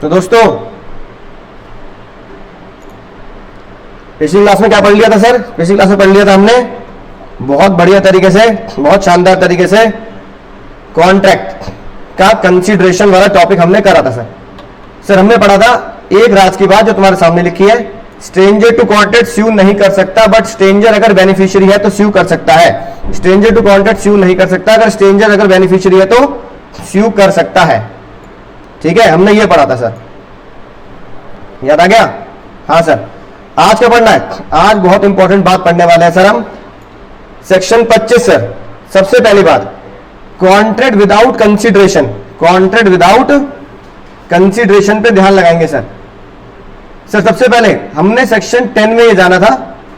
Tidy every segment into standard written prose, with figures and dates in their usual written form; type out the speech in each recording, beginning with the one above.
तो दोस्तों पिछली क्लास में क्या पढ़ लिया था सर? पिछली क्लास में पढ़ लिया था हमने बहुत बढ़िया तरीके से, बहुत शानदार तरीके से कॉन्ट्रैक्ट का कंसीडरेशन वाला टॉपिक हमने करा था सर हमने पढ़ा था एक राज की बात जो तुम्हारे सामने लिखी है, स्ट्रेंजर टू कॉन्ट्रैक्ट स्यू नहीं कर सकता, बट स्ट्रेंजर अगर बेनिफिशियरी है तो स्यू कर सकता है। स्ट्रेंजर टू कॉन्ट्रैक्ट स्यू नहीं कर सकता, अगर स्ट्रेंजर अगर बेनिफिशियरी है तो स्यू कर सकता है। ठीक है, हमने ये पढ़ा था सर, याद आ गया? हाँ सर, आज क्या पढ़ना है? आज बहुत इंपॉर्टेंट बात पढ़ने वाले हैं सर हम, सेक्शन 25 सर। सबसे पहली बात, contract without consideration, contract without consideration पे ध्यान लगाएंगे सर। सबसे पहले हमने सेक्शन 10 में ये जाना था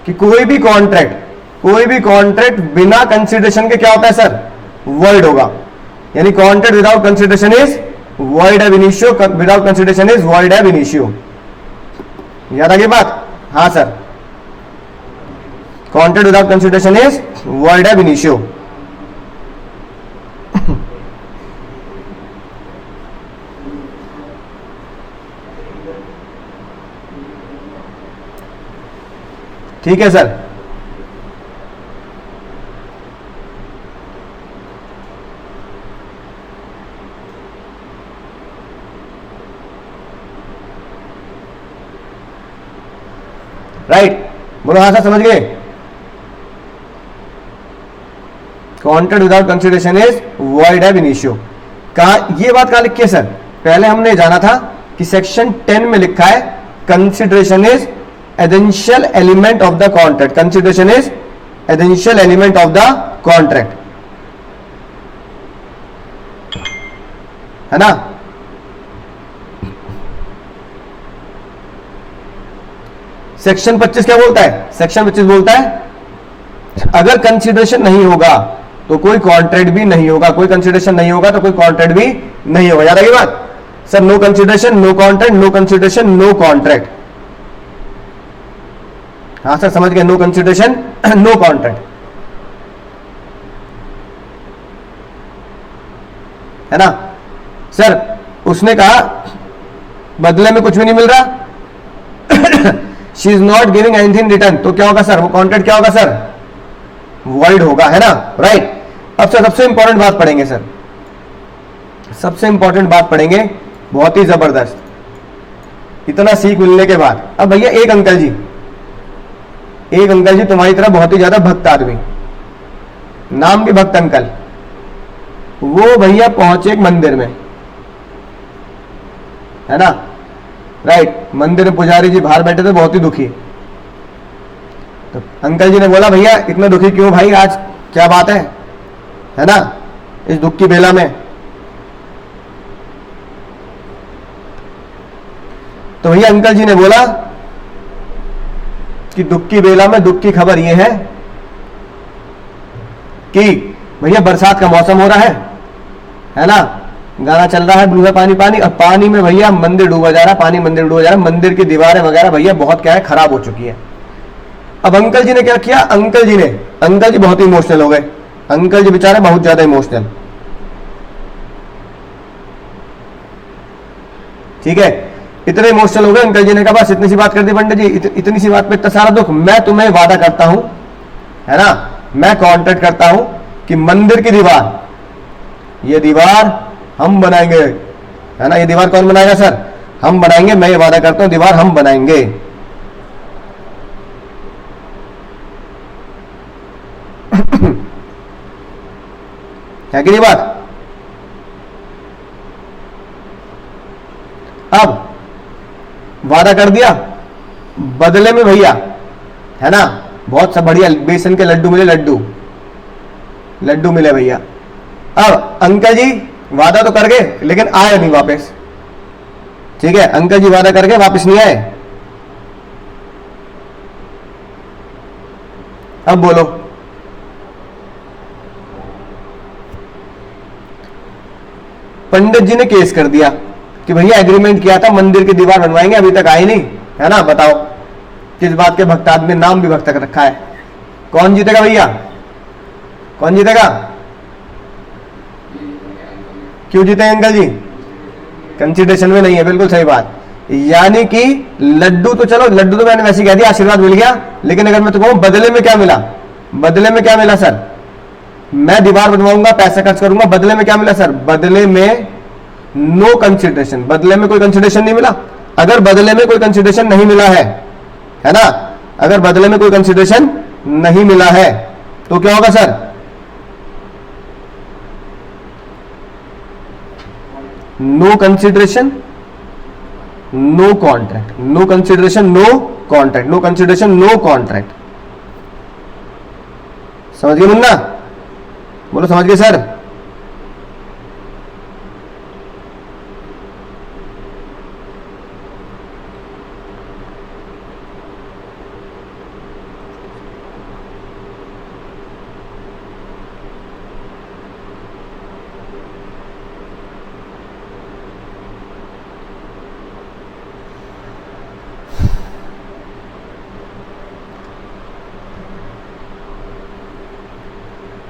कि कोई भी कॉन्ट्रैक्ट बिना कंसीडरेशन के क्या होता है सर? वॉइड होगा। यानी contract without consideration is void एब initio, without consideration is void एब इनिशियो। याद आ गई बात? हाँ sir, contract without consideration is void एब इनिशियो। ठीक है सर, राइट, बोलो हाँ सर, समझ गए? Contract without consideration is void एब इनिशियो। ये बात कहां लिखी है सर? पहले हमने जाना था कि सेक्शन 10 में लिखा है consideration is essential element of the contract, consideration is essential element of the contract, है ना? सेक्शन 25 क्या बोलता है? सेक्शन 25 बोलता है अगर कंसीडरेशन नहीं होगा तो कोई कॉन्ट्रैक्ट भी नहीं होगा, कोई कंसीडरेशन नहीं होगा तो कोई कॉन्ट्रैक्ट भी नहीं होगा। याद आ गई बात sir? No consideration no contract, no consideration no contract. हाँ सर, समझ गए? नो कंसीडरेशन नो कॉन्ट्रैक्ट, है ना सर? उसने कहा बदले में कुछ भी नहीं मिल रहा, she is not giving anything return, तो क्या होगा सर? वो कॉन्ट्रैक्ट क्या होगा सर? वॉइड होगा, है ना? राइट। अब सर सबसे इंपॉर्टेंट बात पढ़ेंगे सर, सबसे इंपॉर्टेंट बात पढ़ेंगे, बहुत ही जबरदस्त। इतना सीख मिलने के बाद अब भैया एक अंकल जी तुम्हारी तरह बहुत ही ज्यादा भक्त आदमी, नाम भी भक्त अंकल, वो भैया पहुंचे एक मंदिर में, है ना? राइट, मंदिर में पुजारी जी बाहर बैठे थे, बहुत ही दुखी। तो अंकल जी ने बोला भैया इतना दुखी क्यों भाई, आज क्या बात है ना, इस दुख की बेला में? तो भैया अंकल जी ने बोला कि दुख की बेला में दुख की खबर यह है कि भैया बरसात का मौसम हो रहा है ना? गाना चल रहा है डूबा पानी पानी, और पानी में भैया मंदिर डूबा जा रहा है, पानी मंदिर डूबा जा रहा है, मंदिर की दीवारें वगैरह भैया बहुत क्या है, खराब हो चुकी है। अब अंकल जी ने क्या किया? अंकल जी बहुत इमोशनल हो गए, अंकल जी बेचारे बहुत ज्यादा इमोशनल। ठीक है, इतने इमोशनल हो गए, अंकल जी ने कहा बस इतनी सी बात कर दी पंडित जी, इतनी सी बात पे इतना सारा दुख, मैं तुम्हें वादा करता हूं, है ना, मैं कॉन्ट्रैक्ट करता हूं कि मंदिर की दीवार, ये दीवार हम बनाएंगे, है ना? ये दीवार कौन बनाएगा सर? हम बनाएंगे, मैं ये वादा करता हूं दीवार हम बनाएंगे। है कि नहीं बात? अब वादा कर दिया, बदले में भैया, है ना, बहुत सब बढ़िया बेसन के लड्डू मिले, लड्डू मिले भैया। अब अंकल जी वादा तो कर गए लेकिन आए नहीं वापस। ठीक है, अंकल जी वादा करके वापस नहीं आए। अब बोलो, पंडित जी ने केस कर दिया कि भैया एग्रीमेंट किया था मंदिर की दीवार बनवाएंगे, अभी तक आई नहीं, है ना? बताओ किस बात के भक्त आदमी, नाम भी भक्त रखा है। कौन जीतेगा भैया? कौन जीतेगा? क्यों जीते अंकल जी? कंसिडरेशन में नहीं है, बिल्कुल सही बात। यानी कि लड्डू तो चलो, लड्डू तो मैंने वैसे कह दिया, आशीर्वाद मिल गया, लेकिन अगर मैं तो कहूं बदले में क्या मिला, बदले में क्या मिला सर, मैं दीवार बनवाऊंगा, पैसा खर्च करूंगा, बदले में क्या मिला सर, बदले में नो कंसिडरेशन, बदले में कोई कंसिडरेशन नहीं मिला। अगर बदले में कोई कंसिडरेशन नहीं मिला है ना, अगर बदले में कोई कंसिडरेशन नहीं मिला है तो क्या होगा sir, no consideration no contract, no consideration no contract, no consideration no contract. समझ गए मुन्ना, बोलो समझ गए सर।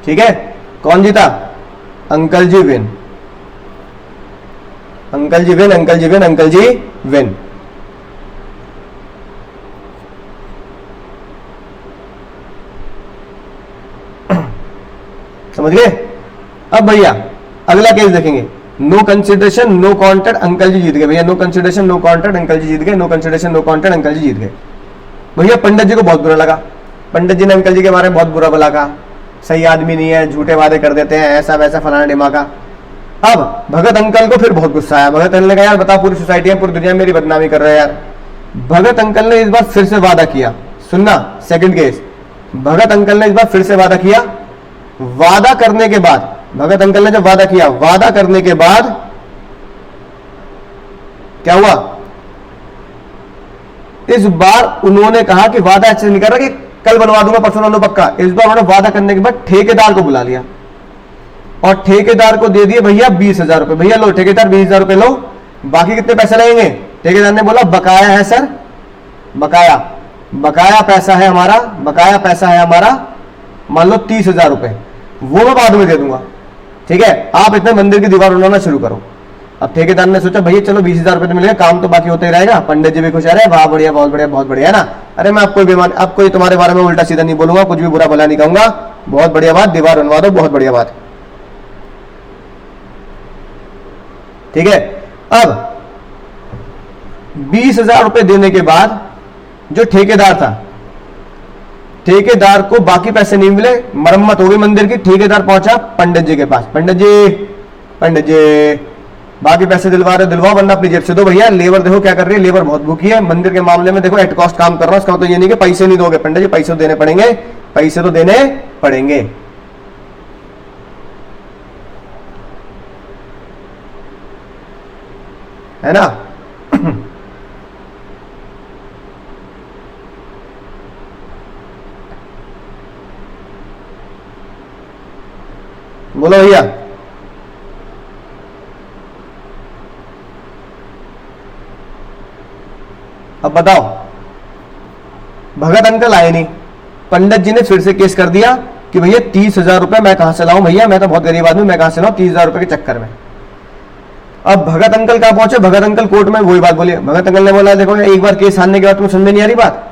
ठीक है, कौन जीता, uncle ji win, uncle ji win, uncle ji win, uncle ji win. समझ गए। अब भैया अगला केस देखेंगे, no consideration no contract, uncle ji जीत गए भैया, no consideration no contract, uncle ji जीत गए, no consideration no contract, uncle ji जीत गए। भैया पंडित जी को बहुत बुरा लगा, पंडित जी ने अंकल जी के बारे में बहुत बुरा भला कहा, सही आदमी नहीं है, झूठे वादे कर देते हैं, ऐसा वैसा फलाना डिमाका। अब भगत अंकल को फिर बहुत गुस्सा आया, भगत अंकल ने कहा यार बता, पूरी सोसाइटी है, पूरी दुनिया मेरी बदनामी कर रहे हैं यार। भगत अंकल ने इस बार फिर से वादा किया, सुनना सेकंड केस, भगत अंकल ने इस बार फिर से वादा किया। वादा करने के बाद, भगत अंकल ने जब वादा किया, वादा करने के बाद क्या हुआ, इस बार उन्होंने कहा कि वादा ऐसे नहीं कर रहा कि कल बनवा दूंगा परसों बनवा पक्का, इस बार उन्होंने वादा करने के बाद ठेकेदार को बुला लिया और ठेकेदार को दे दिए भैया 20,000 रुपए, भैया लो ठेकेदार 20,000 रुपए लो, बाकी कितने पैसे लगेंगे। ठेकेदार ने बोला बकाया है सर, बकाया, बकाया पैसा है हमारा, बकाया पैसा है हमारा, मान लो 30,000 रुपए, वो मैं बाद में दे दूंगा, ठीक है, आप इतने मंदिर की दीवार बनाना शुरू करो। अब ठेकेदार ने सोचा भैया चलो 20,000 रुपए तो मिलेगा, काम तो बाकी होता ही रहेगा, पंडित जी भी खुश रहे, वाह बढ़िया, बहुत बढ़िया, बहुत बढ़िया है ना। अरे मैं आपको बेमान, आपको तुम्हारे बारे में उल्टा सीधा नहीं बोलूंगा, कुछ भी बुरा भला नहीं कहूंगा, बहुत बढ़िया बात, दीवार बनवा दो, बहुत बढ़िया बात, ठीक है। अब 20,000 रुपए देने के बाद जो ठेकेदार था, ठेकेदार को बाकी पैसे नहीं मिले, मरम्मत हो गई मंदिर की, ठेकेदार पहुंचा पंडित जी के पास, पंडित जी, पंडित जी बाकी पैसे दिलवा रहे, दिलवाओ वरना अपनी जेब से दो। भैया लेबर देखो क्या कर रही है, लेबर बहुत भूखी है, मंदिर के मामले में देखो एट कॉस्ट काम कर रहा हूं, इसका मतलब ये नहीं कि पैसे नहीं दोगे, पंडित जी पैसे तो देने पड़ेंगे, पैसे तो देने पड़ेंगे, है ना। बोलो भैया, अब बताओ, भगत अंकल आए नहीं, पंडित जी ने फिर से केस कर दिया कि भैया 30,000 रुपए मैं कहां से लाऊं, भैया मैं तो बहुत गरीब आदमी, मैं कहां से लाऊं 30,000 रुपए के चक्कर में। अब भगत अंकल कहां पहुंचे, भगत अंकल कोर्ट में वही बात बोली, भगत अंकल ने बोला देखो एक बार केस हारने के बाद तुम्हें समझ में नहीं आ रही बात,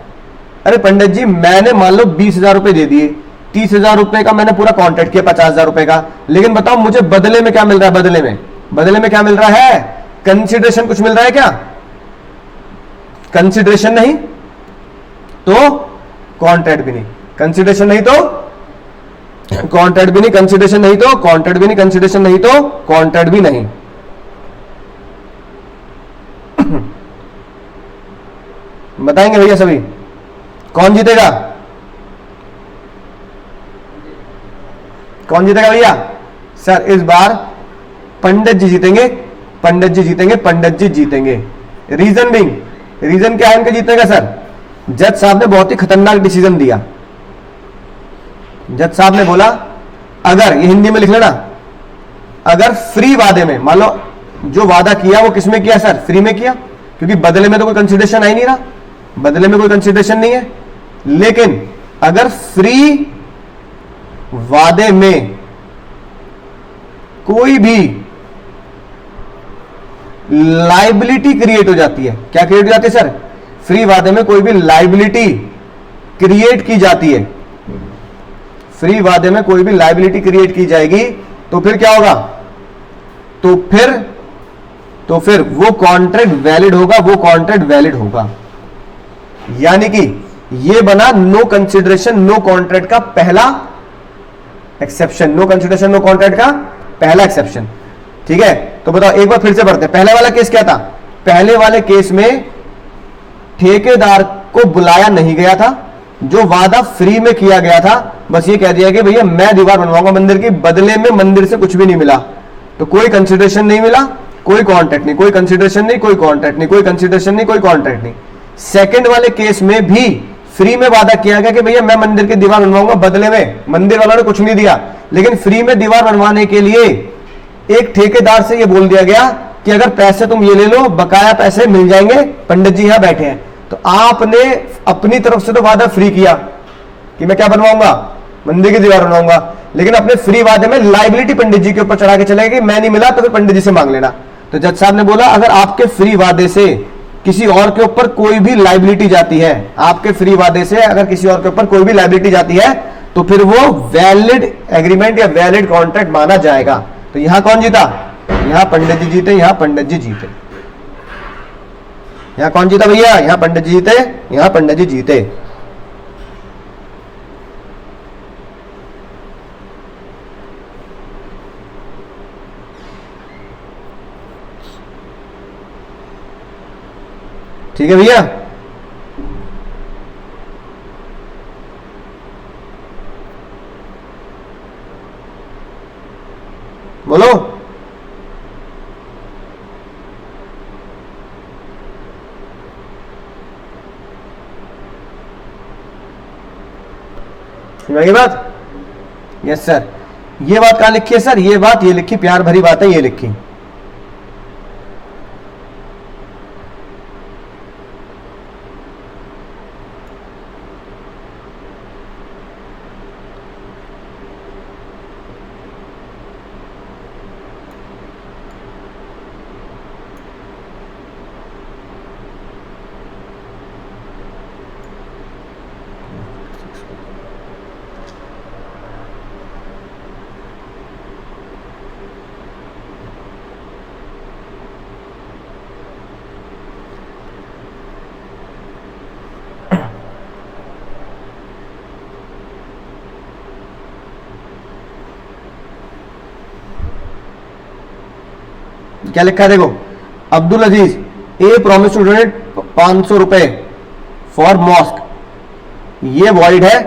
अरे पंडित जी मैंने मान लो 20,000 रुपए दे दिए, 30,000 रुपए का मैंने पूरा कॉन्ट्रैक्ट किया, 50,000 रुपए का, लेकिन बताओ मुझे बदले में क्या मिल रहा है, बदले में, बदले में क्या मिल रहा है, कंसिडरेशन कुछ मिल रहा है क्या, कंसिडरेशन नहीं तो कॉन्ट्रैक्ट भी नहीं, कंसिडरेशन नहीं तो कॉन्ट्रैक्ट भी नहीं, कंसिडरेशन नहीं तो कॉन्ट्रैक्ट भी नहीं, कंसिडरेशन नहीं तो कॉन्ट्रैक्ट भी नहीं। बताएंगे भैया सभी, कौन जीतेगा, कौन जीतेगा भैया। सर इस बार पंडित जी जीतेंगे, पंडित जी जीतेंगे, पंडित जी जीतेंगे। रीजन बिंग, रीजन क्या है इनके जीतने का सर, जज साहब ने बहुत ही खतरनाक डिसीजन दिया। जज साहब ने बोला अगर, ये हिंदी में लिख लेना, अगर फ्री वादे में, मान लो जो वादा किया वो किसमें किया सर, फ्री में किया, क्योंकि बदले में तो कोई कंसिडरेशन आ ही नहीं रहा, बदले में कोई कंसिडरेशन नहीं है, लेकिन अगर फ्री वादे में कोई भी लाइबिलिटी क्रिएट हो जाती है। क्या क्रिएट हो जाती है सर? फ्री वादे में कोई भी लाइबिलिटी क्रिएट की जाती है, फ्री वादे में कोई भी लाइबिलिटी क्रिएट की जाएगी तो फिर क्या होगा? तो फिर वो कॉन्ट्रैक्ट वैलिड होगा, वो कॉन्ट्रैक्ट वैलिड होगा। यानी कि ये बना नो कंसिडरेशन नो कॉन्ट्रैक्ट का पहला exception, no consideration no contract का पहला एक्सेप्शन। ठीक है, तो बताओ एक बार फिर से पढ़ते हैं। पहले वाला केस क्या था? पहले वाले केस में ठेकेदार को बुलाया नहीं गया था, जो वादा फ्री में किया गया था, बस ये कह दिया कि भैया मैं दीवार बनवाऊंगा मंदिर की, बदले में मंदिर से कुछ भी नहीं मिला, तो कोई कंसिडरेशन नहीं मिला, कोई कॉन्ट्रैक्ट नहीं, कोई कंसिडरेशन नहीं, कोई कॉन्ट्रैक्ट नहीं, कोई कंसिडरेशन नहीं, कोई कॉन्ट्रैक्ट नहीं। सेकंड वाले केस में भी फ्री में वादा किया गया कि भैया मैं मंदिर की दीवार बनवाऊंगा, बदले में मंदिर वालों ने कुछ नहीं दिया, लेकिन फ्री में दीवार बनवाने के लिए एक ठेकेदार से ये बोल दिया गया कि अगर पैसे तुम ये ले लो, बकाया पैसे मिल जाएंगे, पंडित जी यहां बैठे हैं। तो आपने अपनी तरफ से तो वादा फ्री किया कि मैं क्या बनवाऊंगा? मंदिर की दीवार बनवाऊंगा, लेकिन अपने फ्री वादे में लाइबिलिटी पंडित जी के ऊपर चढ़ा के चले गए कि मैं नहीं मिला तो फिर पंडित जी से मांग लेना। तो जज साहब ने बोला अगर आपके फ्री वादे से किसी और के ऊपर कोई भी लाइबिलिटी जाती है, आपके फ्री वादे से अगर किसी और के ऊपर कोई भी लाइबिलिटी जाती है, तो फिर वो वैलिड एग्रीमेंट या वैलिड कॉन्ट्रैक्ट माना जाएगा। तो यहां कौन जीता? यहां पंडित जी जीते, यहां पंडित जी जीते। यहां कौन जीता भैया? यहां पंडित जी जीते, यहां पंडित जी जीते। ठीक है भैया, बोलो। समझ बात? Yes sir. ये बात कहां लिखी है सर? ये बात ये लिखी, प्यार भरी बात है, ये लिखी। क्या लिखा है देखो, अब्दुल अजीज ए प्रॉमिस टू डोनेट 500 रुपए फॉर मॉस्क। ये वॉइड है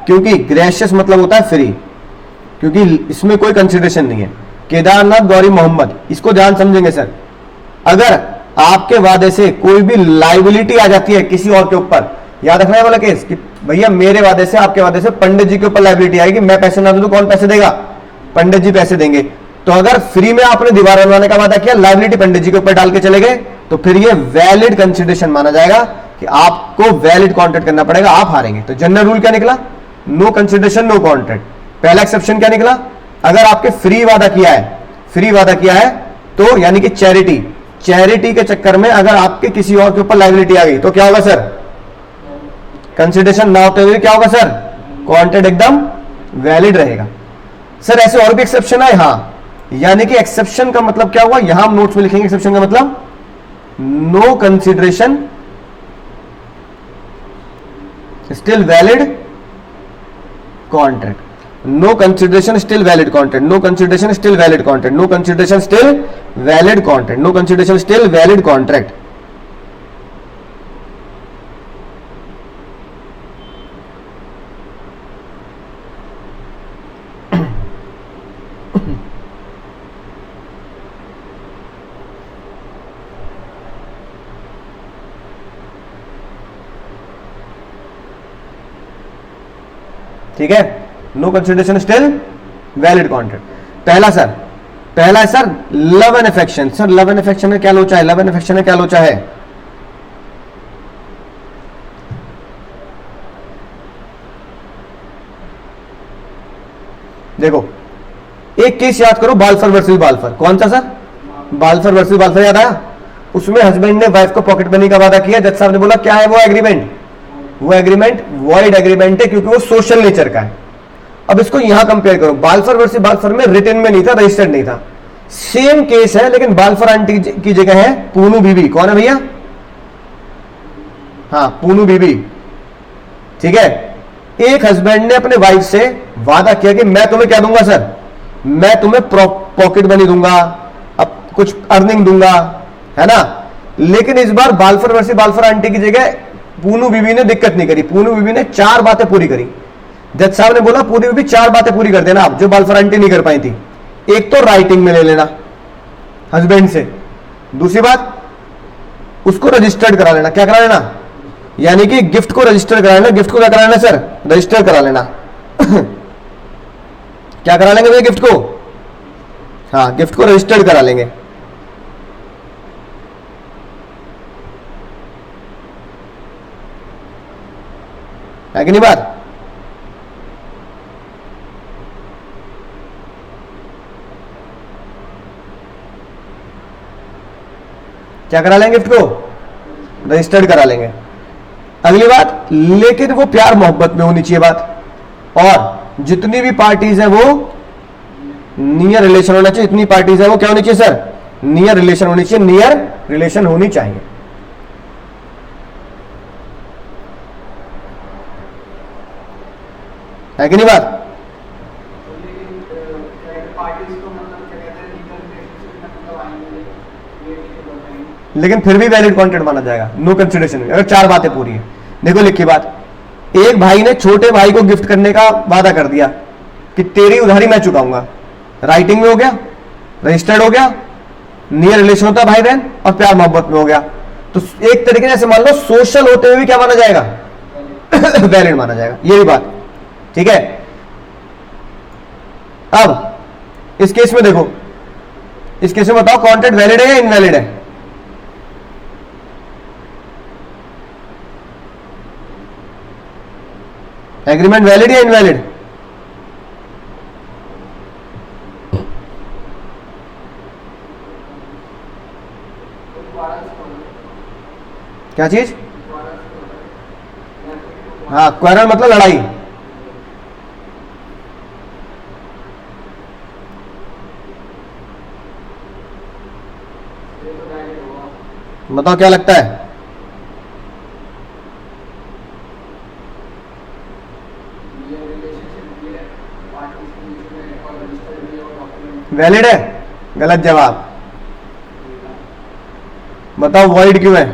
क्योंकि ग्रेशियस मतलब होता है फ्री, क्योंकि इसमें कोई कंसिडरेशन नहीं है। केदारनाथ गौरी मोहम्मद, इसको ध्यान समझेंगे सर। अगर आपके वादे से कोई भी लाइबिलिटी आ जाती है किसी और के ऊपर, याद रखना है वाला केस कि भैया मेरे वादे से आपके वादे से पंडित जी के ऊपर लाइबिलिटी आएगी, मैं पैसे ना दूं तो कौन पैसे देगा? पंडित जी पैसे देंगे। तो अगर फ्री में आपने दीवार बनवाने का वादा किया, लाइबिलिटी पंडित जी के ऊपर डाल के चले गए, तो फिर ये वैलिड कंसिडरेशन माना जाएगा कि आपको वैलिड कॉन्ट्रैक्ट करना पड़ेगा, आप हारेंगे। तो जनरल रूल क्या निकला? No consideration no contract. पहला एक्सेप्शन क्या निकला? अगर आपके फ्री वादा किया है, फ्री वादा किया है तो यानी कि चैरिटी के चक्कर में अगर आपके किसी और के ऊपर लाइबिलिटी आ गई तो क्या होगा सर? कंसिडरेशन ना होते हुए क्या होगा सर? कॉन्ट्रैक्ट एकदम वैलिड रहेगा। सर ऐसे और भी एक्सेप्शन है? हाँ, यानी कि एक्सेप्शन का मतलब क्या हुआ, यहां हम नोट्स में लिखेंगे। एक्सेप्शन का मतलब no consideration still valid contract, no consideration still valid contract, no consideration still valid contract, no consideration still valid contract, no consideration still valid contract. ठीक है, no consideration still valid contract. पहला है sir love and affection. Sir love and affection में क्या लोचा है? Love and affection में क्या लोचा है? देखो एक केस याद करो, बालफर वर्सेस बालफर। कौन सा सर? बालफर वर्सेस बालफर याद आया? उसमें हस्बैंड ने वाइफ को पॉकेट मनी का वादा किया, जज साहब ने बोला क्या है वो एग्रीमेंट, वो एग्रीमेंट वॉइड एग्रीमेंट है क्योंकि वो सोशल नेचर का है। अब इसको यहां कंपेयर करो, बालफर वर्सेस बालफर में रिटन में नहीं था, रजिस्टर्ड नहीं था, सेम केस है, लेकिन बालफर आंटी की जगह है पूनू बीबी। कौन है भैया? हाँ, पूनू बीबी। ठीक है, एक हस्बैंड ने अपने वाइफ से वादा किया कि मैं तुम्हें क्या दूंगा सर, मैं तुम्हें पॉकेट मनी दूंगा, अब कुछ अर्निंग दूंगा, है ना। लेकिन इस बार बालफर वर्सेस बालफर आंटी की जगह पूनू बीबी ने दिक्कत नहीं करी, पूनू बीबी ने 4 बातें पूरी करी। जज साहब ने बोला पूनू बीबी 4 बातें पूरी कर देना आप, जो बालफर आंटी नहीं कर पाई थी। एक तो राइटिंग में ले लेना हस्बैंड से, दूसरी बात उसको रजिस्टर्ड करा लेना। क्या करा लेना? यानी कि गिफ्ट को रजिस्टर करा लेना। गिफ्ट को क्या करा लेना सर? रजिस्टर करा लेना। क्या करा लेंगे भैया गिफ्ट को? हाँ, गिफ्ट को रजिस्टर्ड करा लेंगे। है कि नहीं बात? क्या करा लेंगे? गिफ्ट को रजिस्टर्ड करा लेंगे। अगली बात, लेकिन वो प्यार मोहब्बत में होनी चाहिए बात, और जितनी भी पार्टीज है वो नियर रिलेशन होना चाहिए। जितनी पार्टीज है वो क्या होनी चाहिए सर? नियर रिलेशन होनी चाहिए, नियर रिलेशन होनी चाहिए। है कि नहीं बात? लेकिन फिर भी वैलिड कॉन्ट्रैक्ट माना जाएगा, नो कंसिडरेशन, अगर 4 बातें पूरी है। देखो लिखी बात, एक भाई ने छोटे भाई को गिफ्ट करने का वादा कर दिया कि तेरी उधारी मैं चुकाऊंगा। राइटिंग में हो गया, रजिस्टर्ड हो गया, नियर रिलेशन होता है भाई बहन, और प्यार मोहब्बत में हो गया। तो एक तरीके से मान लो सोशल होते हुए भी क्या माना जाएगा? वैलिड माना जाएगा। ये भी बात ठीक है। अब इस केस में देखो, इस केस में बताओ कॉन्ट्रैक्ट वैलिड है या इनवैलिड है? एग्रीमेंट वैलिड या इनवैलिड? क्या चीज? हाँ, क्वारल मतलब लड़ाई। बताओ क्या लगता है? वैलिड है? गलत जवाब। बताओ वॉइड क्यों है?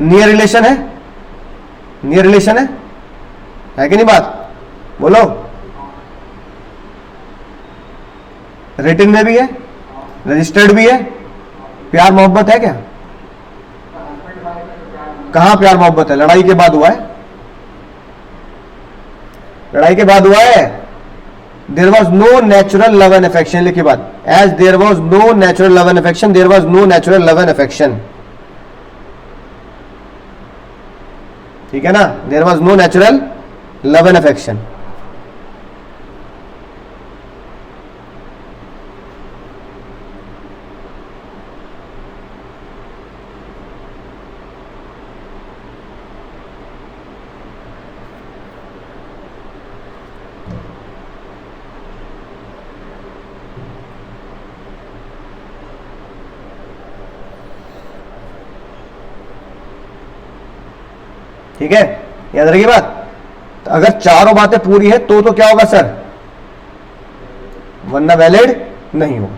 नियर रिलेशन है, नियर रिलेशन है कि नहीं बात? बोलो। रिटन में भी है, रजिस्टर्ड भी है, प्यार मोहब्बत है क्या? कहां प्यार मोहब्बत है? लड़ाई के बाद हुआ है, लड़ाई के बाद हुआ है। There was no natural love and affection, लिखी बात, as there was no natural love and affection, there was no natural love and affection. ठीक है ना? There was no natural love and affection. ठीक है, याद रखिए बात। तो अगर चारों बातें पूरी है तो क्या होगा सर? वरना वैलिड नहीं होगा।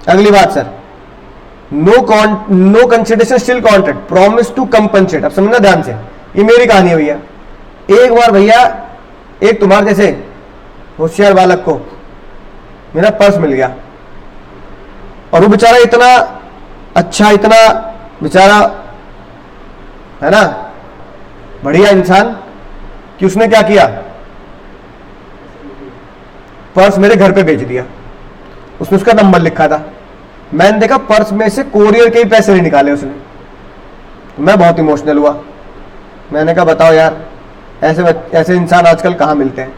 अगली बात sir, no consideration still contract, promise to compensate. अब समझना ध्यान से, ये मेरी कहानी है भैया। एक बार भैया एक तुम्हारे जैसे होशियार बालक को मेरा पर्स मिल गया, और वो बेचारा इतना अच्छा, इतना बेचारा है ना बढ़िया इंसान, कि उसने क्या किया, पर्स मेरे घर पे भेज दिया। उसने उसका नंबर लिखा था, मैंने देखा पर्स में से कोरियर के ही पैसे नहीं निकाले उसने। मैं बहुत इमोशनल हुआ। मैंने कहा बताओ यार, ऐसे इंसान आजकल कहाँ मिलते हैं।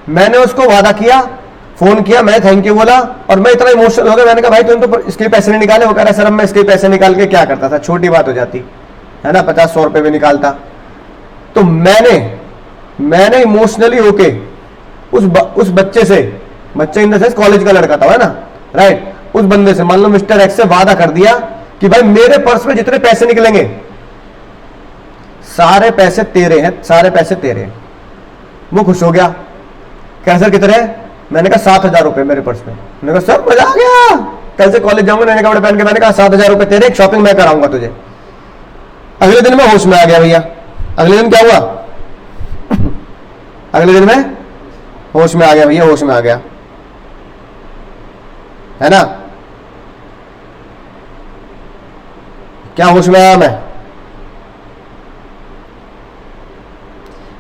मैंने उसको वादा किया, फोन किया, मैं थैंक यू बोला, और मैं इतना इमोशनल हो गया, मैंने कहा भाई तुम तो इसके पैसे नहीं निकाले। वो कह रहा सर अब मैं इसके पैसे निकाल के क्या करता था, छोटी बात हो जाती है ना, 50-100 रुपए भी निकालता। तो मैंने इमोशनली होके उस बच्चे से, बच्चे इन द सेंस कॉलेज का लड़का था, है ना, राइट, उस बंदे से, मान लो मिस्टर एक्स से वादा कर दिया कि भाई मेरे पर्स में जितने पैसे निकलेंगे सारे पैसे तेरे हैं, सारे पैसे तेरे हैं। वो खुश हो गया, कह सर कितने? मैंने कहा 7,000 रुपए मेरे पर्स में। मैंने कहा सर मजा आ गया, कल से कॉलेज जाऊंगा नए कपड़े पहन के। मैंने कहा 7,000 रुपए तेरे, एक शॉपिंग मैं कराऊंगा तुझे। अगले दिन मैं होश में आ गया भैया। अगले दिन क्या हुआ? अगले दिन मैं होश में आ गया भैया, होश में आ गया, है ना। क्या होश में आया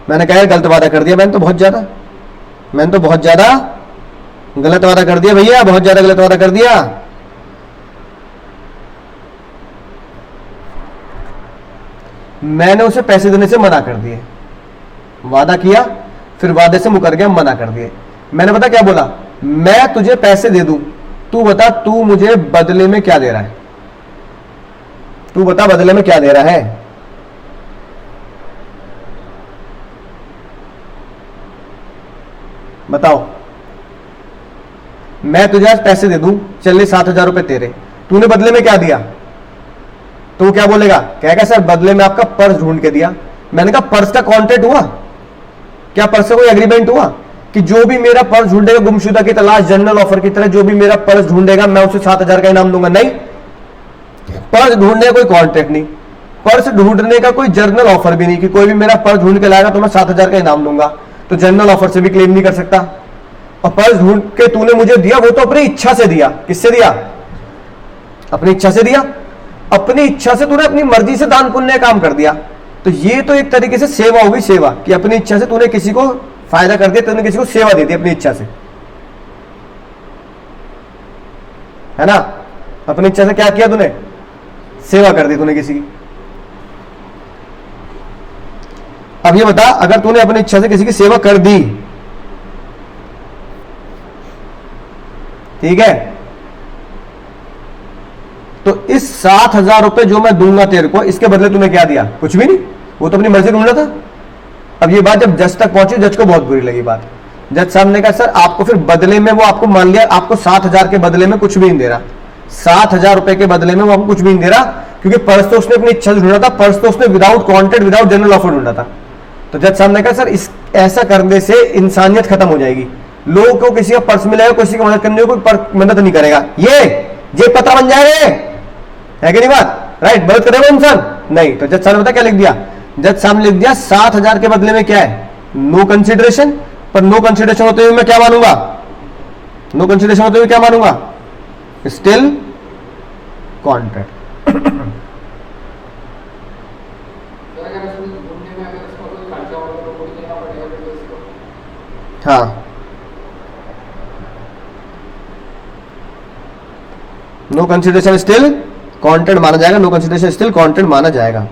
मैंने कहा गलत वादा कर दिया, मैंने तो बहुत ज्यादा गलत वादा कर दिया भैया, बहुत ज्यादा गलत वादा कर दिया। मैंने उसे पैसे देने से मना कर दिए, वादा किया फिर वादे से मुकर गया, मना कर दिए। मैंने पता क्या बोला? मैं तुझे पैसे दे दूं, तू बता तू मुझे बदले में क्या दे रहा है, तू बता बदले में क्या दे रहा है। बताओ, मैं तुझे आज पैसे दे दूं, चल 7,000 रुपए तेरे, तूने बदले में क्या दिया? तो वो क्या बोलेगा? कहेगा सर बदले में आपका पर्स ढूंढ के दिया। मैंने कहा पर्स का कॉन्ट्रैक्ट हुआ क्या? पर्स का कोई एग्रीमेंट हुआ कि जो भी मेरा पर्स ढूंढेगा, गुमशुदा की तलाश जनरल ऑफर की तरह, जो भी मेरा पर्स ढूंढेगा मैं उसे 7,000 का इनाम दूंगा? नहीं, पर्स ढूंढने का कोई कॉन्ट्रैक्ट नहीं, पर्स ढूंढने का कोई जर्नल ऑफर भी नहीं कि कोई भी मेरा पर्स ढूंढ के लाएगा तो मैं 7,000 का इनाम दूंगा। तो जनरल ऑफर से भी क्लेम नहीं कर सकता। और पर्स ढूंढ के तूने मुझे दिया, वो तो अपनी इच्छा से दिया। किससे दिया? अपनी इच्छा से दिया। अपनी इच्छा से तूने अपनी मर्जी से दान पुण्य काम कर दिया। तो ये तो एक तरीके से सेवा होगी, सेवा कि अपनी इच्छा से तूने किसी को फायदा कर दिया, तूने किसी को सेवा दे दी अपनी इच्छा से, है ना। अपनी इच्छा से क्या किया तूने? सेवा कर दी तूने किसी की। अब ये बता, अगर तूने अपनी इच्छा से किसी की सेवा कर दी, ठीक है, तो इस 7,000 रुपए जो मैं दूंगा तेरे को, इसके बदले तूने क्या दिया? कुछ भी नहीं, वो तो अपनी मर्जी ढूंढना था। अब ये बात जब जज तक पहुंची, जज को बहुत बुरी लगी बात। जज साहब ने कहा सर आपको फिर बदले में, वो आपको मान लिया आपको 7,000 के बदले में कुछ भी नहीं दे रहा, 7,000 रुपए के बदले में वो आपको कुछ भी नहीं दे रहा, क्योंकि पर्स तो उसने अपनी इच्छा से ढूंढा था, पर्स तो उसने without contract, without general offer ढूंढा था। तो जज साहब ने कहा सर इस ऐसा करने से इंसानियत खत्म हो जाएगी, लोगों को किसी का पर्स मिलेगा, किसी की मदद करने को कोई मदद नहीं करेगा, ये जेब पता बन जाएगा, है कि नहीं बात? राइट, मदद करेगा इंसान नहीं। तो जज साहब ने पता क्या लिख दिया? जज साहब ने लिख दिया 7,000 के बदले में क्या है? No consideration. पर नो कंसिडरेशन होते हुए मैं क्या मानूंगा? नो कंसिडरेशन होते हुए क्या मानूंगा? Still contract. हाँ, नो कंसिडरेशन स्टिल कॉन्ट्रैक्ट माना जाएगा, नो कंसिडरेशन स्टिल कॉन्ट्रैक्ट माना जाएगा।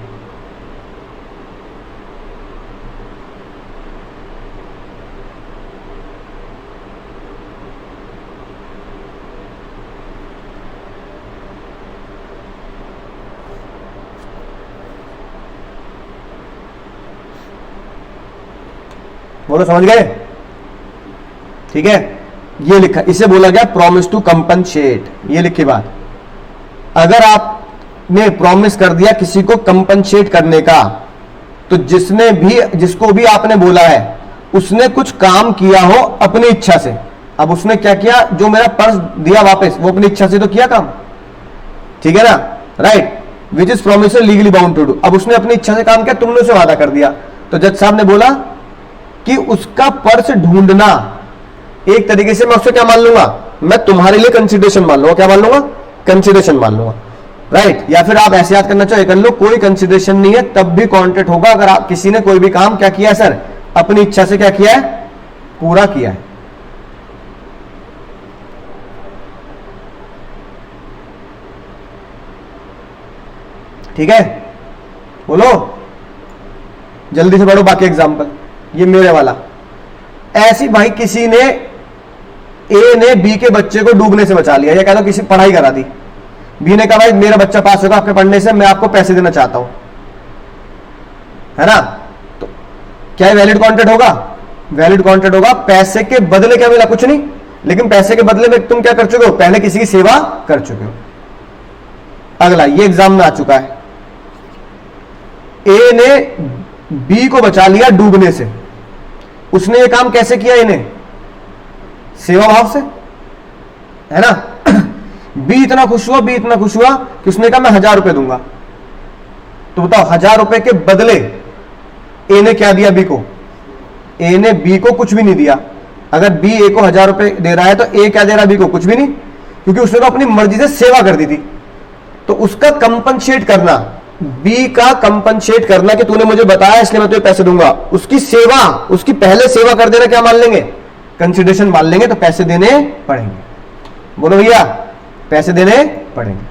बोलो समझ गए? ठीक है, ये लिखा, इसे बोला गया प्रॉमिस टू कंपनसेट। ये लिखी बात, अगर आपने प्रॉमिस कर दिया किसी को कंपनसेट करने का, तो जिसको भी आपने बोला है उसने कुछ काम किया हो अपनी इच्छा से। अब उसने क्या किया? जो मेरा पर्स दिया वापस, वो अपनी इच्छा से तो किया काम, ठीक है ना, right, which is promise legally bound to do. अब उसने अपनी इच्छा से काम किया, तुमने उसे वादा कर दिया। तो जज साहब ने बोला कि उसका पर्स ढूंढना, एक तरीके से मैं उससे क्या मान लूंगा? मैं तुम्हारे लिए कंसिडरेशन मान लूंगा। क्या मान लूंगा? कंसिडरेशन मान लूंगा, राइट। या फिर आप ऐसे याद करना चाहो, कर लो, कोई कंसिडरेशन नहीं है तब भी कॉन्ट्रैक्ट होगा अगर आप किसी ने कोई भी काम क्या किया है सर? अपनी इच्छा से क्या किया है? पूरा किया है। ठीक है, बोलो जल्दी से पढ़ो बाकी एग्जाम्पल। ये मेरे वाला, ऐसी भाई किसी ने ए ने बी के बच्चे को डूबने से बचा लिया, या कह लो किसी पढ़ाई करा दी। बी ने कहा भाई मेरा बच्चा पास होगा आपके पढ़ने से, मैं आपको पैसे देना चाहता हूं, है ना, तो क्या वैलिड कॉन्ट्रैक्ट होगा? वैलिड कॉन्ट्रैक्ट होगा। पैसे के बदले क्या मिला? कुछ नहीं, लेकिन पैसे के बदले में तुम क्या कर चुके हो? पहले किसी की सेवा कर चुके हो। अगला, ये एग्जाम में आ चुका है, ए ने बी को बचा लिया डूबने से। उसने ये काम कैसे किया? इन्हें सेवा भाव से, है ना। बी इतना खुश हुआ, बी इतना खुश हुआ कि उसने कहा मैं 1000 रुपए दूंगा। तो बताओ 1000 रुपए के बदले ए ने क्या दिया बी को? ए ने बी को कुछ भी नहीं दिया। अगर बी ए को 1000 रुपए दे रहा है तो ए क्या दे रहा है बी को? कुछ भी नहीं, क्योंकि उसने तो अपनी मर्जी से सेवा कर दी थी। तो उसका कंपनसेट करना, बी का कंपनसेट करना कि तूने मुझे बताया इसलिए मैं तुझे पैसे दूंगा, उसकी सेवा, उसकी पहले सेवा कर देना क्या मान लेंगे? कंसिडरेशन मान लेंगे। तो पैसे देने पड़ेंगे। बोलो भैया, पैसे देने पड़ेंगे।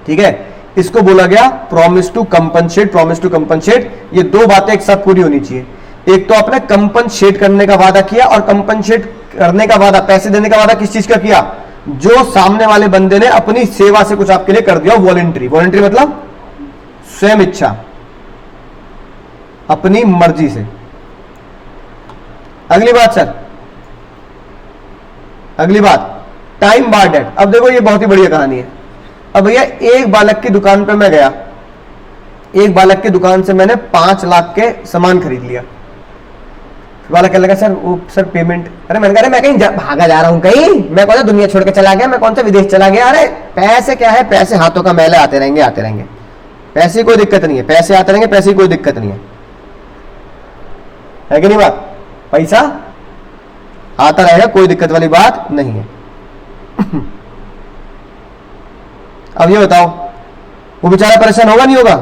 ठीक है, इसको बोला गया promise to compensate. Promise to compensate, ये दो बातें एक साथ पूरी होनी चाहिए। एक तो आपने कंपनसेट करने का वादा किया, और कंपनसेट करने का वादा, पैसे देने का वादा किस चीज का किया? जो सामने वाले बंदे ने अपनी सेवा से कुछ आपके लिए कर दिया, वॉलंटरी। वॉलंटरी मतलब स्वयं इच्छा, अपनी मर्जी से। अगली बात सर, अगली बात, टाइम बार डेट। अब देखो ये बहुत ही बढ़िया कहानी है। अब भैया एक बालक की दुकान पर मैं गया, एक बालक की दुकान से मैंने 5 लाख के सामान खरीद लिया। बालक कहने लगा सर वो सर पेमेंट। अरे मैंने कहा अरे मैं कहीं भागा जा रहा हूं, कहीं मैं कौन सा दुनिया छोड़ के चला गया, मैं कौन सा विदेश चला गया। अरे पैसे क्या है, पैसे हाथों का मैले आते रहेंगे, आते रहेंगे। पैसे कोई दिक्कत नहीं है, पैसे आते रहेंगे, पैसे की कोई दिक्कत नहीं है कि नहीं बात? पैसा आता रहेगा, कोई दिक्कत वाली बात नहीं है। अब ये बताओ वो बेचारा परेशान होगा नहीं होगा?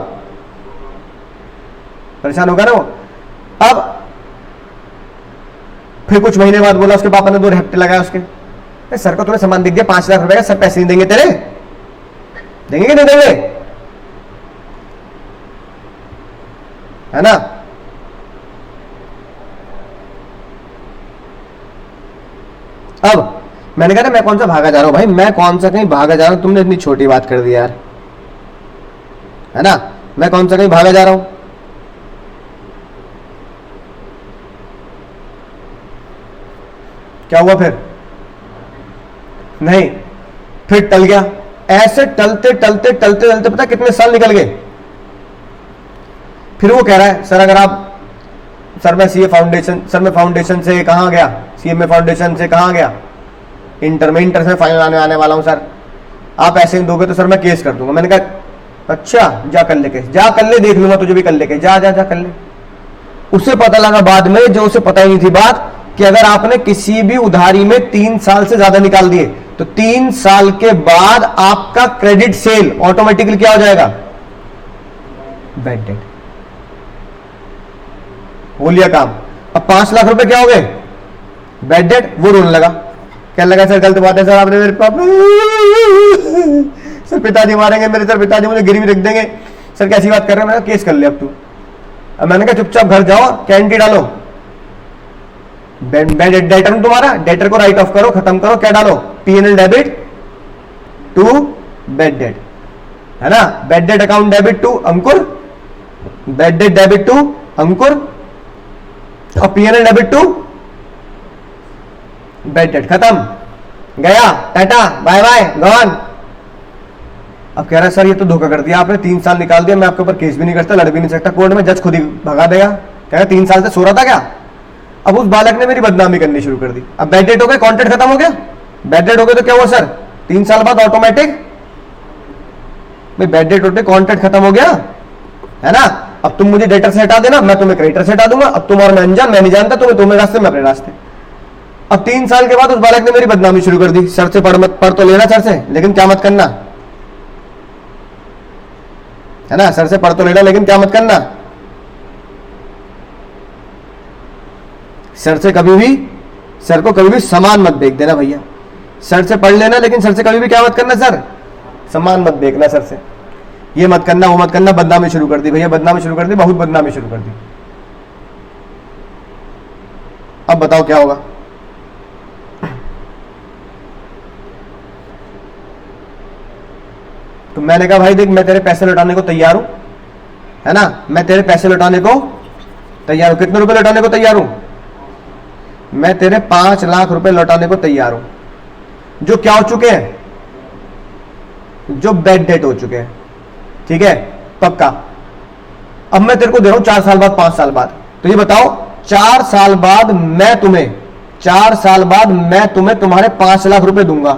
परेशान होगा ना वो। अब फिर कुछ महीने बाद बोला उसके पापा ने 2 हफ्ते लगाया उसके, सर को तूने सामान दिख दिया 5 लाख रुपए का, सर पैसे नहीं देंगे तेरे, देंगे कि नहीं देंगे, है ना। अब मैंने कहा मैं कौन सा भागा जा रहा हूं भाई, मैं कौन सा कहीं भागा जा रहा हूं, तुमने इतनी छोटी बात कर दी यार, है ना। मैं कौन सा कहीं भागा जा रहा हूं। क्या हुआ फिर? नहीं, फिर टल गया। ऐसे टलते टलते टलते टलते पता कितने साल निकल गए। फिर वो कह रहा है सर अगर आप, सर मैं सीए फाउंडेशन, सर मैं फाउंडेशन से कहां गया, सीएमए फाउंडेशन से कहां गया, इंटर से फाइनल आने वाला हूं सर, आप ऐसे नहीं दोगे तो सर मैं केस कर दूंगा। मैंने कहा अच्छा जा कर ले केस, जा कर ले, देख लूंगा तुझे भी कर ले केस, जा जा जा कर ले। उसे पता लगा बाद में, जो उसे पता ही नहीं थी बात, कि अगर आपने किसी भी उधारी में 3 साल से ज्यादा निकाल दिए तो 3 साल के बाद आपका क्रेडिट सेल ऑटोमेटिकली क्या हो जाएगा? Bad debt. हो लिया काम। अब 5 लाख रुपए क्या हो गए? Bad debt. वो रोने लगा, कहने लगा सर गलत बात है सर, आपने मेरे पापा सर पिताजी मारेंगे मेरे, सर पिताजी मुझे गिरवी रख देंगे, सर कैसी बात कर रहे हैं। मैंने केस कर लिया अब तू। अब मैंने कहा चुपचाप घर जाओ, कैंटी डालो, डेटर हूं तुम्हारा, डेटर को राइट ऑफ करो, खत्म करो। क्या डालो? PNL debit to bad debt, है ना। Bad debt account debit to Ankur, bad debt debit to Ankur, और PNL debit to bad debt. खत्म, गया, टाटा बाय बाय गॉन। अब कह रहा है सर ये तो धोखा कर दिया आपने, 3 साल निकाल दिया, मैं आपके ऊपर केस भी नहीं करता, लड़ भी नहीं सकता कोर्ट में, जज खुद ही भगा देगा। कह रहा 3 साल से सो रहा था क्या? अब उस बालक ने मेरी बदनामी करनी शुरू कर दी। अब बैड डेट हो गया, कॉन्ट्रैक्ट खत्म हो गया। बैड डेट हो गया तो क्या हुआ सर? 3 साल बाद ऑटोमेटिक बैड डेट होते कॉन्ट्रैक्ट खत्म हो गया, है ना। अब तुम मुझे डेटर से हटा देना, मैं तुम्हें क्रेडिटर से हटा दूंगा। अब तुम और मैं अनजान, मैं नहीं जानता, तुम्हें रास्ते, मैं अपने रास्ते। अब 3 साल के बाद उस बालक ने मेरी बदनामी शुरू कर दी। सर से पढ़ तो लेना सर से, लेकिन क्या मत करना, है ना। सर से पढ़ तो लेना लेकिन क्या मत करना। सर से कभी भी, सर को कभी भी सामान मत बेच देना भैया। सर से पढ़ लेना लेकिन सर से कभी भी क्या मत करना सर? सामान मत बेचना सर से। ये मत करना, वो मत करना, बदनामी शुरू कर दी भैया, बदनामी शुरू कर दी, बहुत बदनामी शुरू कर दी। अब बताओ क्या होगा। तो मैंने कहा भाई देख मैं तेरे पैसे लौटाने को तैयार हूं, है ना, मैं तेरे पैसे लौटाने को तैयार हूं। कितने रुपए लौटाने को तैयार हूं? मैं तेरे 5 लाख रुपए लौटाने को तैयार हूं, जो क्या हो चुके हैं, जो बैड डेट हो चुके हैं। ठीक है, पक्का। अब मैं तेरे को दे रहा हूं 4 साल बाद, 5 साल बाद। तो ये बताओ 4 साल बाद मैं तुम्हें, 4 साल बाद मैं तुम्हें तुम्हारे 5 लाख रुपए दूंगा।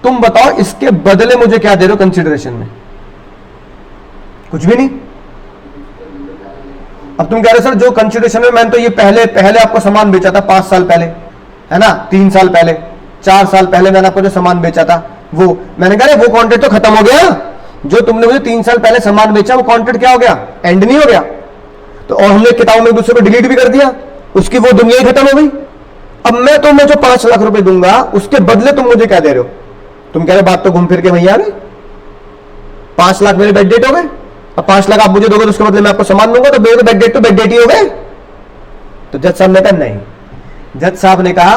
तुम बताओ इसके बदले मुझे क्या दे रहे हो कंसिडरेशन में? कुछ भी नहीं। अब तुम कह रहे हो सर जो कंसिडरेशन में मैंने तो ये पहले आपको सामान बेचा था 5 साल पहले, है ना, 3 साल पहले, 4 साल पहले मैंने आपको जो सामान बेचा था वो, मैंने कहा वो कॉन्ट्रैक्ट तो खत्म हो गया। जो तुमने मुझे 3 साल पहले सामान बेचा वो कॉन्ट्रैक्ट क्या हो गया, एंड नहीं हो गया। तो और हमने किताबों में एक दूसरे को डिलीट भी कर दिया, उसकी वो दुनिया ही खत्म हो गई। अब मैं तुम्हें जो 5 लाख रुपए दूंगा उसके बदले तुम मुझे क्या दे रहे हो? तुम कह रहे बात तो घूम फिर के वहीं आ गई। 5 लाख मेरे बेड डेट हो गए, अब 5 लाख आप मुझे दोगे तो उसके बदले मैं आपको सामान दूंगा, तो मेरे बेड डेट तो बेड डेट ही हो गए। तो जज साहब ने कहा नहीं, जज साहब ने कहा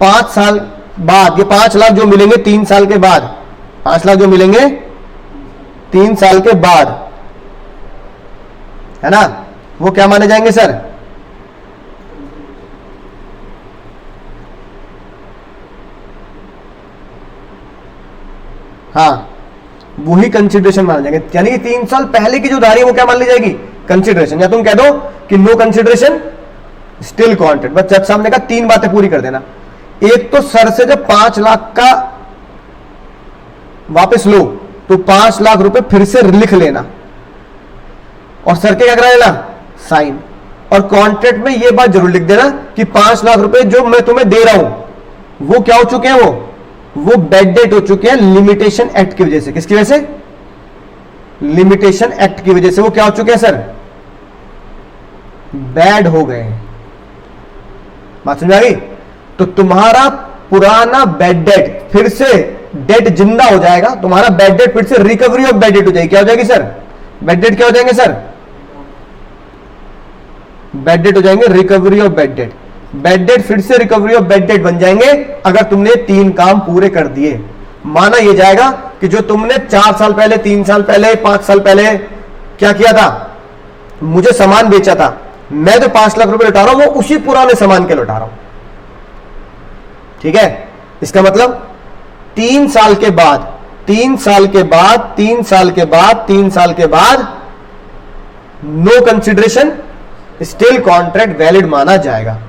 5 साल बाद ये 5 लाख जो मिलेंगे 3 साल के बाद, 5 लाख जो मिलेंगे 3 साल के बाद, है ना, वो क्या माने जाएंगे सर? हाँ, वही कंसिडरेशन माना जाएगा। यानी कि 3 साल पहले की जो उधारी है वो क्या मान ली जाएगी, कंसिडरेशन। या तुम कह दो कि नो कंसिडरेशन स्टिल कॉन्ट्रैक्ट। बस जज साहब ने कहा 3 बातें पूरी कर देना। एक तो सर से जब 5 लाख का वापस लो तो 5 लाख रुपए फिर से लिख लेना, और सर के क्या करा लेना, साइन। और कॉन्ट्रैक्ट में ये बात जरूर लिख देना कि 5 लाख रुपए जो मैं तुम्हें दे रहा हूं वो क्या हो चुके हैं, वो बैड डेट हो चुके हैं लिमिटेशन एक्ट की वजह से। किसकी वजह से? लिमिटेशन एक्ट की वजह से वो क्या हो चुके हैं सर, बैड हो गए। बात समझ आ गई? तो तुम्हारा पुराना बैड डेट फिर से डेट जिंदा हो जाएगा, तुम्हारा बैड डेट फिर से रिकवरी ऑफ बैड डेट हो जाएगी। क्या हो जाएगी सर? बैड डेट क्या हो जाएंगे सर? बैड डेट हो जाएंगे recovery of bad debt. Bad debt फिर से रिकवरी ऑफ बैड डेट बन जाएंगे अगर तुमने 3 काम पूरे कर दिए। माना यह जाएगा कि जो तुमने 4 साल पहले, 3 साल पहले, 5 साल पहले क्या किया था, मुझे सामान बेचा था, मैं जो 5 लाख रुपए लौटा रहा हूं वो उसी पुराने सामान के लौटा रहा हूं। ठीक है, इसका मतलब 3 साल के बाद, 3 साल के बाद, 3 साल के बाद, 3 साल के बाद no consideration still contract valid माना जाएगा।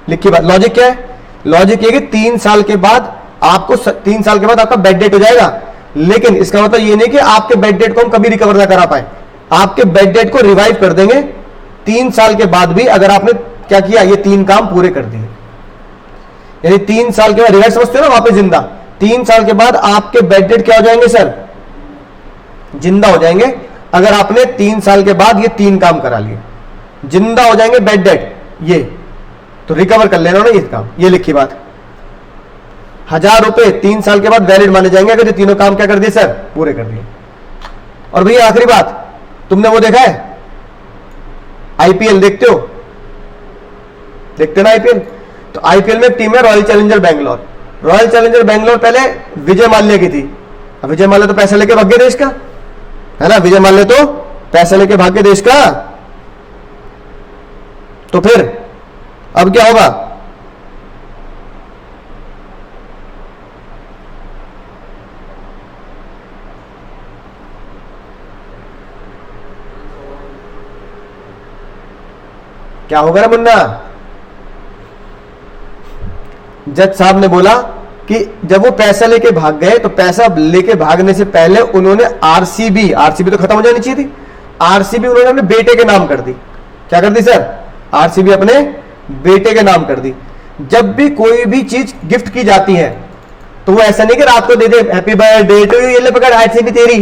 लिखिए बात, लॉजिक क्या है? लॉजिक ये कि 3 साल के बाद आपको 3 साल के बाद आपका बेड डेट हो जाएगा, लेकिन इसका मतलब ये नहीं कि आपके बेड डेट को हम कभी रिकवर ना करा पाए। आपके बेड डेट को रिवाइव कर देंगे 3 साल के बाद भी, अगर आपने क्या किया, ये 3 काम पूरे कर दिए। यानी 3 साल के बाद रिवाइव समझते हो ना, वापस जिंदा। 3 साल के बाद आपके बेड डेट क्या हो जाएंगे सर? जिंदा हो जाएंगे। अगर आपने 3 साल के बाद ये 3 काम करा लिए, जिंदा हो जाएंगे बेड डेट, ये तो रिकवर कर लेना ना ये काम। ये लिखी बात, 1000 रुपए 3 साल के बाद वैलिड माने जाएंगे अगर ये तीनों काम क्या कर दिए सर? पूरे कर दिए। और भैया आखिरी बात, तुमने वो देखा है आईपीएल? देखते हो? देखते ना आईपीएल? तो आईपीएल में एक टीम है royal challenger Bangalore. Royal challenger Bangalore पहले विजय माल्या की थी। अब विजय माल्या तो पैसा लेके भाग गए देश का, है ना, विजय माल्या तो पैसा लेके भाग गए देश का। तो फिर अब क्या होगा? क्या होगा ना मुन्ना? जज साहब ने बोला कि जब वो पैसा लेके भाग गए तो पैसा लेके भागने से पहले उन्होंने आरसीबी तो खत्म हो जानी चाहिए थी, आरसीबी उन्होंने अपने बेटे के नाम कर दी। क्या कर दी सर? आरसीबी अपने बेटे के नाम कर दी। जब भी कोई भी चीज गिफ्ट की जाती है तो वो ऐसा नहीं कि रात को दे दे हैप्पी बर्थडे टू यू, ये ले पकड़ आरसीबी तेरी,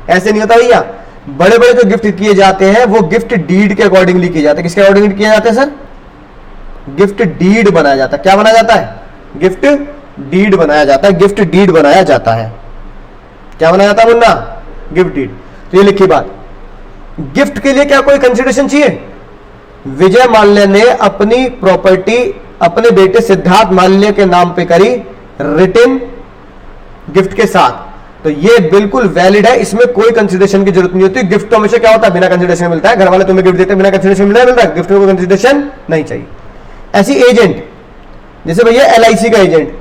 ऐसे नहीं होता भैया। बड़े बड़े जो गिफ्ट किए जाते हैं वो गिफ्ट डीड के अकॉर्डिंगली किए जाते हैं। किसके अकॉर्डिंगली किए जाते हैं सर? गिफ्ट डीड बनाया जाता है। क्या बनाया जाता है? गिफ्ट डीड बनाया जाता है। गिफ्ट डीड बनाया जाता है। क्या बनाया जाता है मुन्ना? Gift deed. तो ये लिखी बात, गिफ्ट के लिए क्या कोई कंसिडरेशन चाहिए? विजय माल्या ने अपनी प्रॉपर्टी अपने बेटे सिद्धार्थ माल्य के नाम पे करी रिटन गिफ्ट के साथ, तो ये बिल्कुल वैलिड है, इसमें कोई कंसिडरेशन की जरूरत नहीं होती। गिफ्ट तो हमेशा क्या होता है, बिना कंसिडरेशन मिलता है। घर वाले तुम्हें गिफ्ट देते हैं, बिना कंसिडरेशन मिलता है, गिफ्ट में कोई कंसिडरेशन नहीं चाहिए। ऐसी एजेंट, जैसे भैया LIC का एजेंट,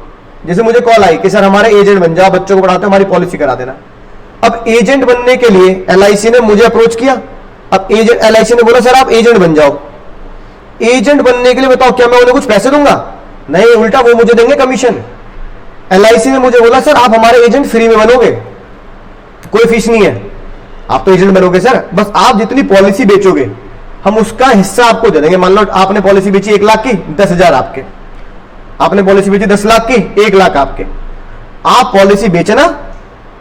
जैसे मुझे कॉल आई कि सर हमारे एजेंट बन जाओ, बच्चों को पढ़ाते हो, हमारी पॉलिसी करा देना। अब एजेंट बनने के लिए LIC ने मुझे अप्रोच किया। अब एजेंट, LIC ने बोला सर आप एजेंट बन जाओ। एजेंट बनने के लिए बताओ क्या मैं उन्हें कुछ पैसे दूंगा? नहीं, उल्टा वो मुझे देंगे कमीशन। LIC ने मुझे बोला सर आप हमारे एजेंट फ्री में बनोगे, कोई फीस नहीं है, आप तो एजेंट बनोगे सर, बस आप जितनी पॉलिसी बेचोगे हम उसका हिस्सा आपको दे देंगे। मान लो आपने पॉलिसी बेची 1 लाख की, 10,000 आपके, आपने पॉलिसी बेची 10 लाख की, 1 लाख आपके, आप पॉलिसी बेचना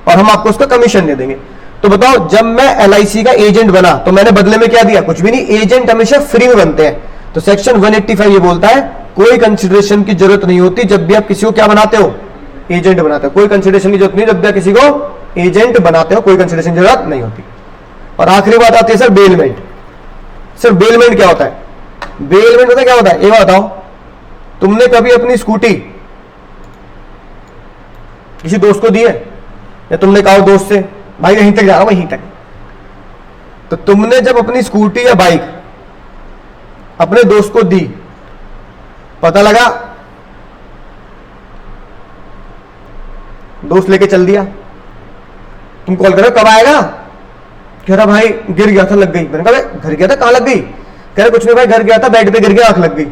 और हम आपको उसका कमीशन दे देंगे। तो बताओ जब मैं LIC का एजेंट बना तो मैंने बदले में क्या दिया? कुछ भी नहीं। एजेंट हमेशा फ्री में बनते हैं। तो सेक्शन 185 ये बोलता है कोई कंसिडरेशन की जरूरत नहीं होती जब भी आप किसी को क्या बनाते हो? एजेंट बनाते हो। कोई कंसिडरेशन की जरूरत नहीं जब भी आप किसी को एजेंट बनाते हो, कोई कंसिडरेशन की जरूरत नहीं होती। और आखिरी बात आती है सर बेलमेंट। सर बेलमेंट क्या होता है? बेलमेंट होता है क्या होता है? ये बताओ, तुमने कभी अपनी स्कूटी किसी दोस्त को दी है, या तुमने कहा दोस्त से भाई यहीं तक जा रहा हूं, वहीं तक, तो तुमने जब अपनी स्कूटी या बाइक अपने दोस्त को दी, पता लगा दोस्त लेके चल दिया, तुम कॉल करो कब आएगा? कह रहा भाई गिर गया था, लग गई। मैंने कहा घर गया था, कहां लग गई? कह रहा कुछ नहीं भाई, घर गया था, बेड पे गिर गया, आंख लग गई।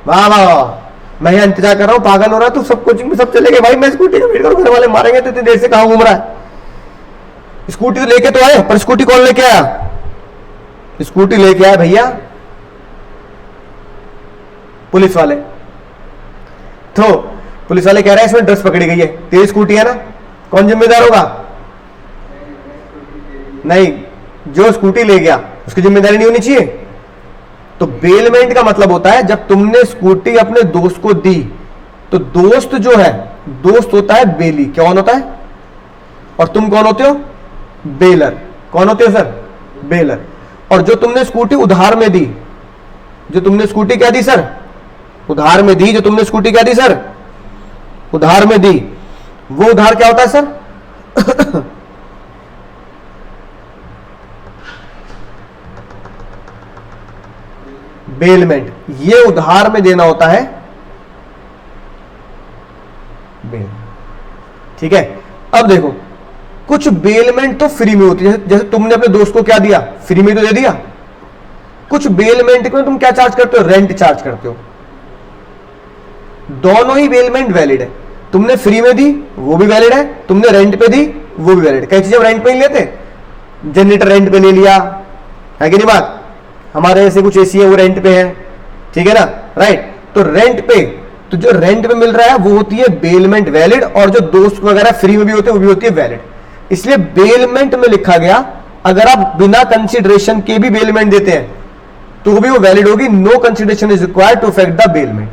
वाह वाह, मैं यहाँ इंतजार कर रहा हूँ, पागल हो रहा तू, सब कोचिंग में सब चले गए भाई, मैं स्कूटी का वेट करूँ, घर वाले मारेंगे, तो इतनी देर से कहां घूम रहा है? स्कूटी तो लेके तो आए, पर स्कूटी कौन लेके आया? स्कूटी लेके आया भैया पुलिस वाले। तो पुलिस वाले कह रहे हैं इसमें ड्रग्स पकड़ी गई है, तेरी स्कूटी है ना, कौन जिम्मेदार होगा? नहीं, जो स्कूटी ले गया उसकी जिम्मेदारी नहीं होनी चाहिए। तो बेलमेंट का मतलब होता है जब तुमने स्कूटी अपने दोस्त को दी, तो दोस्त जो है, दोस्त होता है बेली। कौन होता है? और तुम कौन होते हो? बेलर। कौन होते हो सर? बेलर। और जो तुमने स्कूटी उधार में दी, जो तुमने स्कूटी क्या दी सर? उधार में दी। जो तुमने स्कूटी क्या दी सर? उधार में दी। वो उधार क्या होता है सर? बेलमेंट। ये उधार में देना होता है बेल। ठीक है, अब देखो कुछ बेलमेंट तो फ्री में होती है, जैसे तुमने अपने दोस्त को क्या दिया? फ्री में तो दे दिया। कुछ बेलमेंट में तुम क्या चार्ज करते हो? रेंट चार्ज करते हो। दोनों ही बेलमेंट वैलिड है। तुमने फ्री में दी वो भी वैलिड है, तुमने रेंट पे दी वो भी वैलिड है। कई चीजें रेंट पे ही लेते, जनरेटर रेंट पे ले लिया, है कि नहीं बात? हमारे ऐसे कुछ एसी है वो रेंट पे है, ठीक है ना, राइट? तो रेंट पे, तो जो रेंट पे मिल रहा है वो होती है बेलमेंट वैलिड, और जो दोस्त वगैरह फ्री में भी होते हैं वो भी होती है वैलिड। इसलिए बेलमेंट में लिखा गया अगर आप बिना कंसिडरेशन के भी बेलमेंट देते हैं तो भी वो वैलिड होगी। No consideration is required to effect the bailment.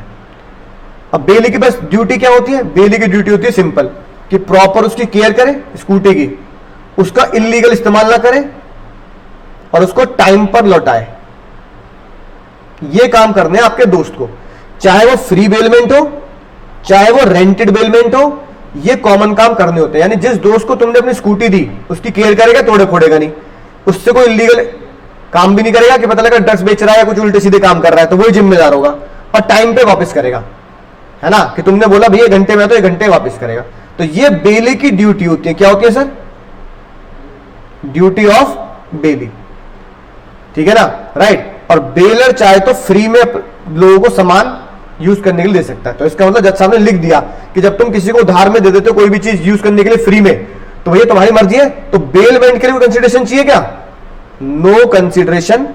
अब बेली की बस ड्यूटी क्या होती है? बेली की ड्यूटी होती है सिंपल, कि प्रॉपर उसकी केयर करे स्कूटी की, उसका इलीगल इस्तेमाल ना करे और उसको टाइम पर लौटाए। ये काम करने हैं आपके दोस्त को, चाहे वो फ्री बेलमेंट हो चाहे वो रेंटेड बेलमेंट हो, ये कॉमन काम करने होते हैं। यानी जिस दोस्त को तुमने अपनी स्कूटी दी उसकी केयर करेगा, तोड़े फोड़ेगा नहीं, उससे कोई इलीगल काम भी नहीं करेगा कि पता लगा ड्रग्स बेच रहा है या कुछ उल्टे सीधे काम कर रहा है, तो वही जिम्मेदार होगा और टाइम पे वापस करेगा, है ना, कि तुमने बोला भैया घंटे में, तो 1 घंटे वापस करेगा। तो ये बेली की ड्यूटी होती है। क्या होती है सर? ड्यूटी ऑफ बेली, ठीक है ना, राइट? और बेलर चाहे तो फ्री में लोगों को सामान यूज करने के लिए दे सकता है। तो इसका मतलब जज साहब ने लिख दिया कि जब तुम किसी को उधार में दे देते हो कोई भी चीज यूज करने के लिए फ्री में, तो भैया तुम्हारी मर्जी है। तो बेलमेंट के लिए कंसिडरेशन चाहिए क्या? No consideration,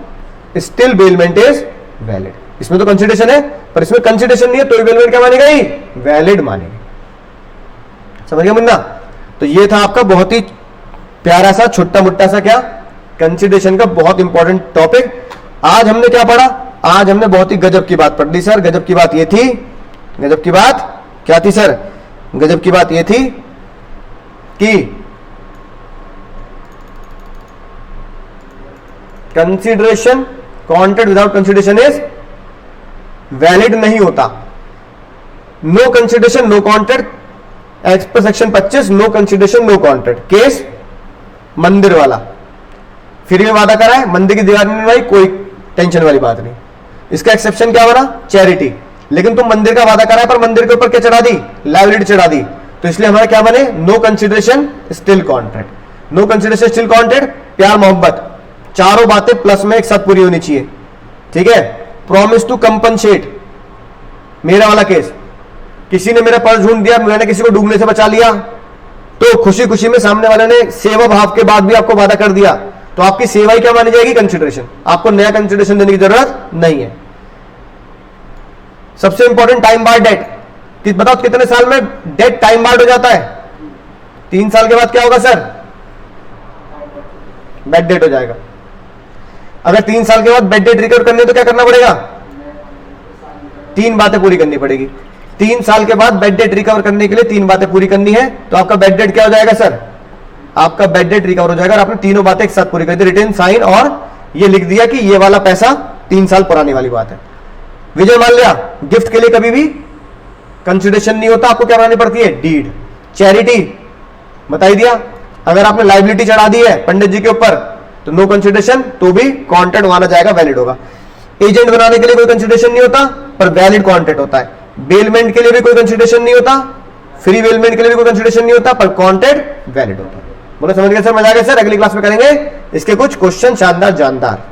still bailment is valid. इसमें तो कंसिडरेशन है, पर इसमें कंसिडरेशन नहीं है तो बेलमेंट क्या मानेगा? ही वैलिड मानेगा। समझ गया मुन्ना? तो ये था आपका बहुत ही प्यारा सा छोटा मोटा सा क्या कंसिडरेशन का बहुत इंपॉर्टेंट टॉपिक। आज हमने क्या पढ़ा? आज हमने बहुत ही गजब की बात पढ़ ली सर। गजब की बात ये थी, गजब की बात क्या थी सर? गजब की बात ये थी कि consideration, contract without consideration is valid नहीं होता। No consideration no contract as per section 25, no consideration no contract. Case मंदिर वाला, फ्री में वादा करा है, मंदिर की दीवार नहीं बनवाई, कोई टेंशन वाली बात नहीं। इसका एक्सेप्शन क्या बना? चैरिटी। लेकिन तुम मंदिर का वादा करा है पर मंदिर के ऊपर क्या चढ़ा दी? लाइबिलिटी चढ़ा दी, तो इसलिए हमारा क्या बने? No consideration still contract. No consideration still contract, प्यार मोहब्बत, चारों बातें प्लस में एक साथ पूरी होनी चाहिए, ठीक है। प्रॉमिस टू कंपनसेट, मेरा वाला केस, किसी ने मेरा पर्स ढूंढ दिया, मैंने किसी को डूबने से बचा लिया, तो खुशी खुशी में सामने वाले ने सेवा भाव के बाद भी आपको वादा कर दिया, तो आपकी सेवा ही क्या मानी जाएगी? कंसिडरेशन। आपको नया कंसिडरेशन देने की जरूरत नहीं है। सबसे इंपॉर्टेंट टाइम बार डेट, बताओ कितने साल में डेट टाइम बार्ड हो जाता है? 3 साल के बाद क्या होगा सर? बेड डेट हो जाएगा। अगर 3 साल के बाद बेड डेट रिकवर करनी है तो क्या करना पड़ेगा? 3 बातें पूरी करनी पड़ेगी। 3 साल के बाद बेड डेट रिकवर करने के लिए 3 बातें पूरी करनी है, तो आपका बेड डेट क्या हो जाएगा सर? आपका बेड डेट रिकवर हो जाएगा। और आपने तीनों बातें एक साथ पूरी कर दी, रिटन, साइन और ये लिख दिया कि ये वाला पैसा 3 साल पुरानी वाली बात है। विजय माल्या, गिफ्ट के लिए कभी भी कंसिडरेशन नहीं होता, आपको क्या बनानी पड़ती है? डीड। चैरिटी बता ही दिया, अगर आपने लाइबिलिटी चढ़ा दी है पंडित जी के ऊपर तो नो कंसिडरेशन, तो भी कॉन्ट्रैक्ट माना जाएगा, वैलिड होगा। एजेंट बनाने के लिए कोई कंसिडरेशन नहीं होता पर वैलिड कॉन्ट्रैक्ट होता है। बेलमेंट के लिए भी कोई कंसिडरेशन नहीं होता, फ्री बेलमेंट के लिए भी कोई कंसिडरेशन नहीं होता, पर कॉन्ट्रैक्ट वैलिड होता है। बोलो समझ गए सर? मजा आ गया सर? अगली क्लास में करेंगे इसके कुछ क्वेश्चन शानदार जानदार।